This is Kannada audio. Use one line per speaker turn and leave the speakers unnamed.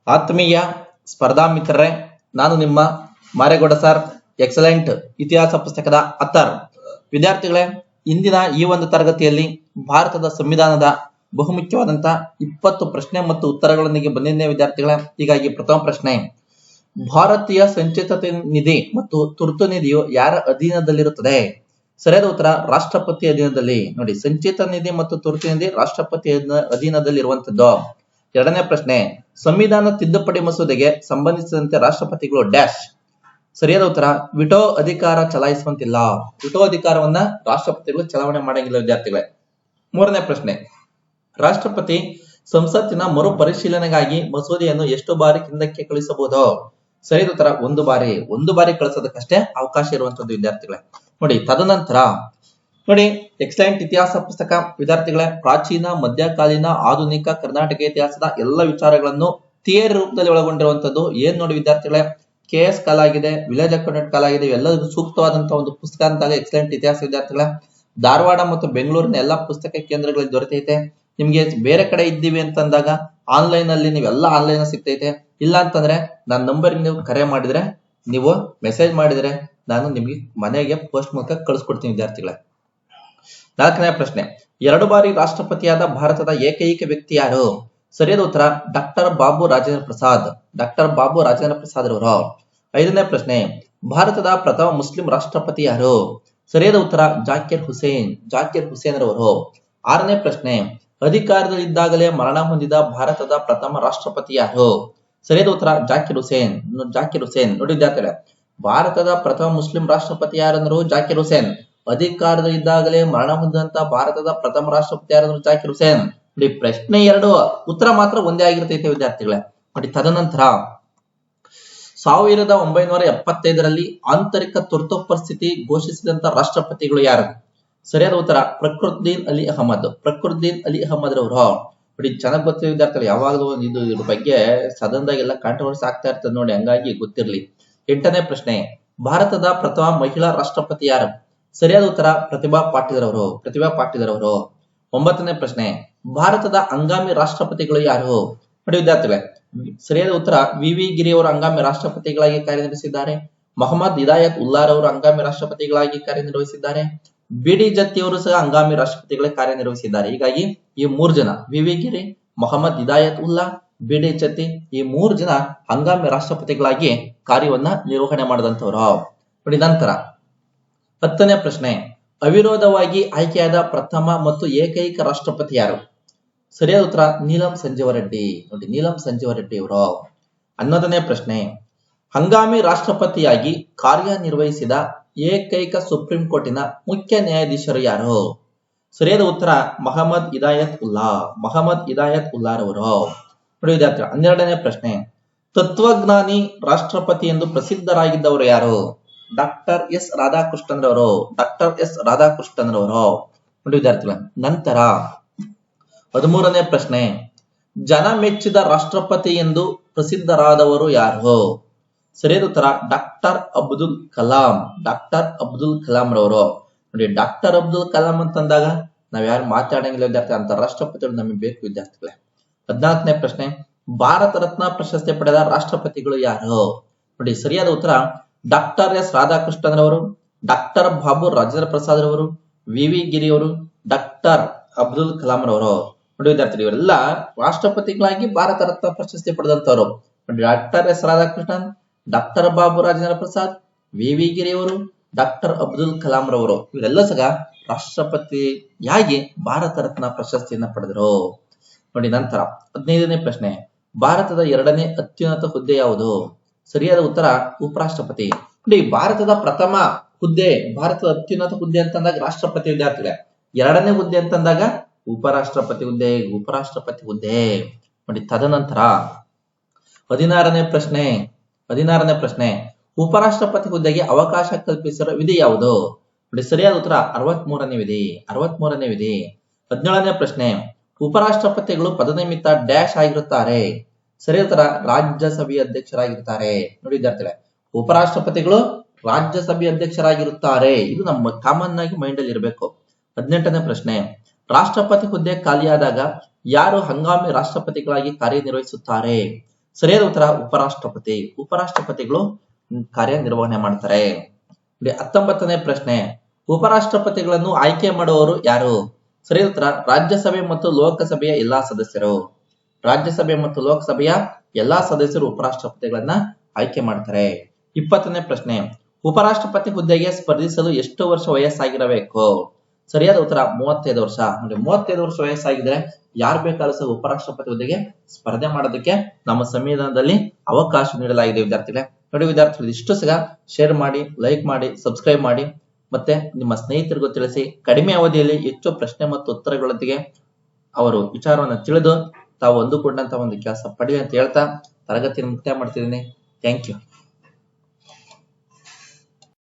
ಆತ್ಮೀಯ ಸ್ಪರ್ಧಾ ಮಿತ್ರರೇ, ನಾನು ನಿಮ್ಮ ಮಾರೇಗೌಡ ಸರ್, ಎಕ್ಸಲೆಂಟ್ ಇತಿಹಾಸ ಪುಸ್ತಕದ ಅತ್ತರ್ ವಿದ್ಯಾರ್ಥಿಗಳೇ. ಇಂದಿನ ಈ ಒಂದು ತರಗತಿಯಲ್ಲಿ ಭಾರತದ ಸಂವಿಧಾನದ ಬಹುಮುಖ್ಯವಾದಂತಹ 20 ಪ್ರಶ್ನೆ ಮತ್ತು ಉತ್ತರಗಳೊಂದಿಗೆ ಬಂದಿದ್ದೇನೆ ವಿದ್ಯಾರ್ಥಿಗಳೇ. ಹೀಗಾಗಿ ಪ್ರಥಮ ಪ್ರಶ್ನೆ, ಭಾರತೀಯ ಸಂಚಿತ ನಿಧಿ ಮತ್ತು ತುರ್ತು ನಿಧಿಯು ಯಾರ ಅಧೀನದಲ್ಲಿರುತ್ತದೆ? ಸರಿಯಾದ ಉತ್ತರ ರಾಷ್ಟ್ರಪತಿ ಅಧೀನದಲ್ಲಿ. ನೋಡಿ, ಸಂಚಿತ ನಿಧಿ ಮತ್ತು ತುರ್ತು ನಿಧಿ ರಾಷ್ಟ್ರಪತಿ ಅಧೀನದಲ್ಲಿರುವಂತದ್ದು. ಎರಡನೇ ಪ್ರಶ್ನೆ, ಸಂವಿಧಾನ ತಿದ್ದುಪಡಿ ಮಸೂದೆಗೆ ಸಂಬಂಧಿಸಿದಂತೆ ರಾಷ್ಟ್ರಪತಿಗಳು ಡ್ಯಾಶ್. ಸರಿಯಾದ ಉತ್ತರ ವಿಟೋ ಅಧಿಕಾರ ಚಲಾಯಿಸುವಂತಿಲ್ಲ. ವಿಟೋ ಅಧಿಕಾರವನ್ನ ರಾಷ್ಟ್ರಪತಿಗಳು ಚಲಾವಣೆ ಮಾಡಂಗಿಲ್ಲ ವಿದ್ಯಾರ್ಥಿಗಳೇ. ಮೂರನೇ ಪ್ರಶ್ನೆ, ರಾಷ್ಟ್ರಪತಿ ಸಂಸತ್ತಿನ ಮರು ಪರಿಶೀಲನೆಗಾಗಿ ಮಸೂದೆಯನ್ನು ಎಷ್ಟು ಬಾರಿ ಹಿಂದಕ್ಕೆ ಕಳಿಸಬಹುದು? ಸರಿಯಾದ ಉತ್ತರ ಒಂದು ಬಾರಿ ಕಳಿಸೋದಕ್ಕಷ್ಟೇ ಅವಕಾಶ ಇರುವಂತದ್ದು ವಿದ್ಯಾರ್ಥಿಗಳೇ. ನೋಡಿ, ತದನಂತರ ನೋಡಿ, ಎಕ್ಸಲೆಂಟ್ ಇತಿಹಾಸ ಪುಸ್ತಕ ವಿದ್ಯಾರ್ಥಿಗಳೇ, ಪ್ರಾಚೀನ, ಮಧ್ಯಕಾಲೀನ, ಆಧುನಿಕ ಕರ್ನಾಟಕ ಇತಿಹಾಸದ ಎಲ್ಲ ವಿಚಾರಗಳನ್ನು ಥಿಯರಿ ರೂಪದಲ್ಲಿ ಒಳಗೊಂಡಿರುವಂತದ್ದು. ಏನ್ ನೋಡಿ ವಿದ್ಯಾರ್ಥಿಗಳೇ, KS ಕಾಲ ಆಗಿದೆ, ವಿಲೇಜ್ ಅಕೌಂಟೆಂಟ್ ಕಾಲ ಆಗಿದೆ, ಇವೆಲ್ಲರಿಗೂ ಸೂಕ್ತವಾದಂತಹ ಒಂದು ಪುಸ್ತಕ ಅಂತಾಗ ಎಕ್ಸಲೆಂಟ್ ಇತಿಹಾಸ ವಿದ್ಯಾರ್ಥಿಗಳೇ. ಧಾರವಾಡ ಮತ್ತು ಬೆಂಗಳೂರಿನ ಎಲ್ಲಾ ಪುಸ್ತಕ ಕೇಂದ್ರಗಳಲ್ಲಿ ದೊರೆತೈತೆ. ನಿಮ್ಗೆ ಬೇರೆ ಕಡೆ ಇದ್ದೀವಿ ಅಂತಂದಾಗ ಆನ್ಲೈನ್ ಅಲ್ಲಿ ನೀವೆಲ್ಲ ಆನ್ಲೈನ್ ಸಿಗ್ತೈತೆ. ಇಲ್ಲ ಅಂತಂದ್ರೆ ನನ್ನ ನಂಬರ್ ನೀವು ಕರೆ ಮಾಡಿದ್ರೆ, ನೀವು ಮೆಸೇಜ್ ಮಾಡಿದ್ರೆ ನಾನು ನಿಮ್ಗೆ ಮನೆಗೆ ಪೋಸ್ಟ್ ಮೂಲಕ ಕಳಿಸ್ಕೊಡ್ತೀನಿ ವಿದ್ಯಾರ್ಥಿಗಳೇ. ನಾಲ್ಕನೇ ಪ್ರಶ್ನೆ, 2 ಬಾರಿ ರಾಷ್ಟ್ರಪತಿಯಾದ ಭಾರತದ ಏಕೈಕ ವ್ಯಕ್ತಿ ಯಾರು? ಸರಿಯಾದ ಉತ್ತರ ಡಾಕ್ಟರ್ ಬಾಬು ರಾಜೇಂದ್ರ ಪ್ರಸಾದ್ ರವರು. ಐದನೇ ಪ್ರಶ್ನೆ, ಭಾರತದ ಪ್ರಥಮ ಮುಸ್ಲಿಂ ರಾಷ್ಟ್ರಪತಿ ಯಾರು? ಸರಿಯಾದ ಉತ್ತರ ಜಾಕಿರ್ ಹುಸೇನ್ ರವರು. ಆರನೇ ಪ್ರಶ್ನೆ, ಅಧಿಕಾರದಲ್ಲಿದ್ದಾಗಲೇ ಮರಣ ಹೊಂದಿದ ಭಾರತದ ಪ್ರಥಮ ರಾಷ್ಟ್ರಪತಿ ಯಾರು? ಸರಿಯಾದ ಉತ್ತರ ಜಾಕಿರ್ ಹುಸೇನ್. ನೋಡಿ ವಿದ್ಯಾರ್ಥಿಗಳೇ, ಭಾರತದ ಪ್ರಥಮ ಮುಸ್ಲಿಂ ರಾಷ್ಟ್ರಪತಿ ಯಾರಂದ್ರು ಜಾಕಿರ್ ಹುಸೇನ್. ಅಧಿಕಾರದಲ್ಲಿದ್ದಾಗಲೇ ಮರಣ ಹೊಂದಿದಂತ ಭಾರತದ ಪ್ರಥಮ ರಾಷ್ಟ್ರಪತಿ ಯಾರಂದ್ರು ಜಾಕಿರ್ ಹುಸೇನ್. ನೋಡಿ, ಪ್ರಶ್ನೆ 2, ಉತ್ತರ ಮಾತ್ರ ಒಂದೇ ಆಗಿರ್ತೈತೆ ವಿದ್ಯಾರ್ಥಿಗಳೇ. ನೋಡಿ, ತದನಂತರ 1975ರಲ್ಲಿ ಆಂತರಿಕ ತುರ್ತು ಪರಿಸ್ಥಿತಿ ಘೋಷಿಸಿದಂತ ರಾಷ್ಟ್ರಪತಿಗಳು ಯಾರು? ಸರಿಯಾದ ಉತ್ತರ ಪ್ರಕೃದ್ದೀನ್ ಅಲಿ ಅಹಮದ್ ರವರು. ನೋಡಿ, ಚೆನ್ನಾಗಿ ಗೊತ್ತಿದೆ ವಿದ್ಯಾರ್ಥಿಗಳು, ಯಾವಾಗಲೂ ಇದ್ರ ಬಗ್ಗೆ ಸದನದಾಗೆಲ್ಲ ಕಾಂಟ್ರವರ್ಸಿ ಆಗ್ತಾ ಇರ್ತದೆ ನೋಡಿ, ಹಂಗಾಗಿ ಗೊತ್ತಿರ್ಲಿ. 8ನೇ ಪ್ರಶ್ನೆ, ಭಾರತದ ಪ್ರಥಮ ಮಹಿಳಾ ರಾಷ್ಟ್ರಪತಿ ಯಾರು? ಸರಿಯಾದ ಉತ್ತರ ಪ್ರತಿಭಾ ಪಾಟೀಲ್ ಅವರು. 9ನೇ ಪ್ರಶ್ನೆ, ಭಾರತದ ಹಂಗಾಮಿ ರಾಷ್ಟ್ರಪತಿಗಳು ಯಾರು? ನೋಡಿ ವಿದ್ಯಾರ್ಥಿಗಳೇ, ಸರಿಯಾದ ಉತ್ತರ ವಿ ಗಿರಿ ಅವರು ಹಂಗಾಮಿ ರಾಷ್ಟ್ರಪತಿಗಳಾಗಿ ಕಾರ್ಯನಿರ್ವಹಿಸಿದ್ದಾರೆ. ಮೊಹಮ್ಮದ್ ಹಿದಾಯತ್ ಉಲ್ಲಾ ಅವರು ಹಂಗಾಮಿ ರಾಷ್ಟ್ರಪತಿಗಳಾಗಿ ಕಾರ್ಯನಿರ್ವಹಿಸಿದ್ದಾರೆ. BD ಜತ್ತಿ ಅವರು ಸಹ ಹಂಗಾಮಿ ರಾಷ್ಟ್ರಪತಿಗಳಾಗಿ ಕಾರ್ಯನಿರ್ವಹಿಸಿದ್ದಾರೆ. ಹೀಗಾಗಿ ಈ 3 ಜನ, ವಿ ಗಿರಿ, ಮೊಹಮ್ಮದ್ ಹಿದಾಯತ್ ಉಲ್ಲಾ, BD ಜತ್ತಿ, ಈ 3 ಜನ ಹಂಗಾಮಿ ರಾಷ್ಟ್ರಪತಿಗಳಾಗಿ ಕಾರ್ಯವನ್ನ ನಿರ್ವಹಣೆ ಮಾಡಿದಂತವರು. ನೋಡಿ, ನಂತರ 10ನೇ ಪ್ರಶ್ನೆ, ಅವಿರೋಧವಾಗಿ ಆಯ್ಕೆಯಾದ ಪ್ರಥಮ ಮತ್ತು ಏಕೈಕ ರಾಷ್ಟ್ರಪತಿ ಯಾರು? ಸರಿಯಾದ ಉತ್ತರ ನೀಲಂ ಸಂಜೀವ ರೆಡ್ಡಿ. ನೋಡಿ, ನೀಲಂ ಸಂಜೀವ ರೆಡ್ಡಿ ಅವರು. 11ನೇ ಪ್ರಶ್ನೆ, ಹಂಗಾಮಿ ರಾಷ್ಟ್ರಪತಿಯಾಗಿ ಕಾರ್ಯನಿರ್ವಹಿಸಿದ ಏಕೈಕ ಸುಪ್ರೀಂ ಕೋರ್ಟಿನ ಮುಖ್ಯ ನ್ಯಾಯಾಧೀಶರು ಯಾರು? ಸರಿಯಾದ ಉತ್ತರ ಮೊಹಮ್ಮದ್ ಹಿದಾಯತ್ ಉಲ್ಲಾ ರವರು. ನೋಡಿ ವಿದ್ಯಾರ್ಥಿ, 12ನೇ ಪ್ರಶ್ನೆ, ತತ್ವಜ್ಞಾನಿ ರಾಷ್ಟ್ರಪತಿ ಎಂದು ಪ್ರಸಿದ್ಧರಾಗಿದ್ದವರು ಯಾರು? ಡಾಕ್ಟರ್ ಎಸ್ ರಾಧಾಕೃಷ್ಣನ್ ರವರು. ನೋಡಿ ವಿದ್ಯಾರ್ಥಿಗಳ, ನಂತರ 13ನೇ ಪ್ರಶ್ನೆ, ಜನ ಮೆಚ್ಚಿದ ರಾಷ್ಟ್ರಪತಿ ಎಂದು ಪ್ರಸಿದ್ಧರಾದವರು ಯಾರು? ಸರಿಯಾದ ಉತ್ತರ ಡಾಕ್ಟರ್ ಅಬ್ದುಲ್ ಕಲಾಂ ರವರು. ನೋಡಿ, ಡಾಕ್ಟರ್ ಅಬ್ದುಲ್ ಕಲಾಂ ಅಂತಂದಾಗ ನಾವ್ ಯಾರು ಮಾತಾಡಂಗಿಲ್ಲ ವಿದ್ಯಾರ್ಥಿ, ಅಂತ ರಾಷ್ಟ್ರಪತಿಗಳು ನಮಗೆ ಬೇಕು ವಿದ್ಯಾರ್ಥಿಗಳೇ. 14ನೇ ಪ್ರಶ್ನೆ, ಭಾರತ ರತ್ನ ಪ್ರಶಸ್ತಿ ಪಡೆದ ರಾಷ್ಟ್ರಪತಿಗಳು ಯಾರು? ನೋಡಿ, ಸರಿಯಾದ ಉತ್ತರ ಡಾಕ್ಟರ್ ಎಸ್ ರಾಧಾಕೃಷ್ಣನ್ ರವರು, ಡಾಕ್ಟರ್ ಬಾಬು ರಾಜೇಂದ್ರ ಪ್ರಸಾದ್ ರವರು, ವಿ ಗಿರಿ ಅವರು, ಡಾಕ್ಟರ್ ಅಬ್ದುಲ್ ಕಲಾಂ ರವರು. ನೋಡಿ ವಿದ್ಯಾರ್ಥಿ, ಇವರೆಲ್ಲ ರಾಷ್ಟ್ರಪತಿಗಳಾಗಿ ಭಾರತ ರತ್ನ ಪ್ರಶಸ್ತಿ ಪಡೆದಂತವರು. Doctor S Radhakrishnan, doctor Babu Rajendra Prasad, V Giri ಅವರು, ಡಾಕ್ಟರ್ ಅಬ್ದುಲ್ ಕಲಾಂ ರವರು, ಇವರೆಲ್ಲ ಸಹ ರಾಷ್ಟ್ರಪತಿಯಾಗಿ ಭಾರತ ರತ್ನ ಪ್ರಶಸ್ತಿಯನ್ನ ಪಡೆದರು. ನೋಡಿ, ನಂತರ 15ನೇ ಪ್ರಶ್ನೆ, ಭಾರತದ 2ನೇ ಅತ್ಯುನ್ನತ ಹುದ್ದೆ ಯಾವುದು? ಸರಿಯಾದ ಉತ್ತರ ಉಪರಾಷ್ಟ್ರಪತಿ. ನೋಡಿ, ಭಾರತದ ಪ್ರಥಮ ಹುದ್ದೆ, ಭಾರತದ ಅತ್ಯುನ್ನತ ಹುದ್ದೆ ಅಂತಂದಾಗ ರಾಷ್ಟ್ರಪತಿ ವಿದ್ಯಾರ್ಥಿಗಳೇ. 2ನೇ ಹುದ್ದೆ ಅಂತಂದಾಗ ಉಪರಾಷ್ಟ್ರಪತಿ ಹುದ್ದೆ. ನೋಡಿ, ತದನಂತರ 16ನೇ ಪ್ರಶ್ನೆ, ಉಪರಾಷ್ಟ್ರಪತಿ ಹುದ್ದೆಗೆ ಅವಕಾಶ ಕಲ್ಪಿಸಿರುವ ವಿಧಿ ಯಾವುದು? ನೋಡಿ, ಸರಿಯಾದ ಉತ್ತರ 63ನೇ ವಿಧಿ. 17ನೇ ಪ್ರಶ್ನೆ, ಉಪರಾಷ್ಟ್ರಪತಿಗಳು ಪದನಿಮಿತ್ತ ಡ್ಯಾಶ್ ಆಗಿರುತ್ತಾರೆ? ಸರಿಯಾದ ಉತ್ತರ ರಾಜ್ಯಸಭೆಯ ಅಧ್ಯಕ್ಷರಾಗಿರುತ್ತಾರೆ. ನೋಡಿ ವಿದ್ಯಾರ್ಥಿಗಳೇ, ಉಪರಾಷ್ಟ್ರಪತಿಗಳು ರಾಜ್ಯಸಭೆಯ ಅಧ್ಯಕ್ಷರಾಗಿರುತ್ತಾರೆ. ಇದು ನಮ್ಮ ಕಾಮನ್ ಆಗಿ ಮೈಂಡ್ ಅಲ್ಲಿ ಇರಬೇಕು. 18ನೇ ಪ್ರಶ್ನೆ, ರಾಷ್ಟ್ರಪತಿ ಹುದ್ದೆ ಖಾಲಿಯಾದಾಗ ಯಾರು ಹಂಗಾಮಿ ರಾಷ್ಟ್ರಪತಿಗಳಾಗಿ ಕಾರ್ಯನಿರ್ವಹಿಸುತ್ತಾರೆ? ಸರಿಯಾದ ಉತ್ತರ ಉಪರಾಷ್ಟ್ರಪತಿ. ಉಪರಾಷ್ಟ್ರಪತಿಗಳು ಕಾರ್ಯನಿರ್ವಹಣೆ ಮಾಡ್ತಾರೆ. 19ನೇ ಪ್ರಶ್ನೆ, ಉಪರಾಷ್ಟ್ರಪತಿಗಳನ್ನು ಆಯ್ಕೆ ಮಾಡುವವರು ಯಾರು? ಸರಿಯಾದ ಉತ್ತರ ರಾಜ್ಯಸಭೆ ಮತ್ತು ಲೋಕಸಭೆಯ ಎಲ್ಲಾ ಸದಸ್ಯರು. ರಾಜ್ಯಸಭೆ ಮತ್ತು ಲೋಕಸಭೆಯ ಎಲ್ಲಾ ಸದಸ್ಯರು ಉಪರಾಷ್ಟ್ರಪತಿಗಳನ್ನ ಆಯ್ಕೆ ಮಾಡ್ತಾರೆ. 20ನೇ ಪ್ರಶ್ನೆ, ಉಪರಾಷ್ಟ್ರಪತಿ ಹುದ್ದೆಗೆ ಸ್ಪರ್ಧಿಸಲು ಎಷ್ಟು ವರ್ಷ ವಯಸ್ಸಾಗಿರಬೇಕು? ಸರಿಯಾದ ಉತ್ತರ 35 ವರ್ಷ. ನೋಡಿ, 35 ವರ್ಷ ವಯಸ್ಸಾಗಿದ್ರೆ ಯಾರು ಬೇಕಾದ್ರೂ ಸಹ ಉಪರಾಷ್ಟ್ರಪತಿ ಹುದ್ದೆಗೆ ಸ್ಪರ್ಧೆ ಮಾಡೋದಕ್ಕೆ ನಮ್ಮ ಸಂವಿಧಾನದಲ್ಲಿ ಅವಕಾಶ ನೀಡಲಾಗಿದೆ ವಿದ್ಯಾರ್ಥಿಗಳೇ. ನೋಡಿ ವಿದ್ಯಾರ್ಥಿಗಳು, ಇಷ್ಟು ಸಹ ಶೇರ್ ಮಾಡಿ, ಲೈಕ್ ಮಾಡಿ, ಸಬ್ಸ್ಕ್ರೈಬ್ ಮಾಡಿ, ಮತ್ತೆ ನಿಮ್ಮ ಸ್ನೇಹಿತರಿಗೂ ತಿಳಿಸಿ. ಕಡಿಮೆ ಅವಧಿಯಲ್ಲಿ ಹೆಚ್ಚು ಪ್ರಶ್ನೆ ಮತ್ತು ಉತ್ತರಗಳೊಂದಿಗೆ ಅವರು ವಿಚಾರವನ್ನು ತಿಳಿದು ತಾವು ಹೊಂದಿಕೊಂಡಂತ ಒಂದು ಕೆಲಸ ಪಡೆಯುವ ಅಂತ ಹೇಳ್ತಾ ತರಗತಿಯನ್ನು ಮುಕ್ತಾಯ ಮಾಡ್ತಿದ್ದೀನಿ. Thank you.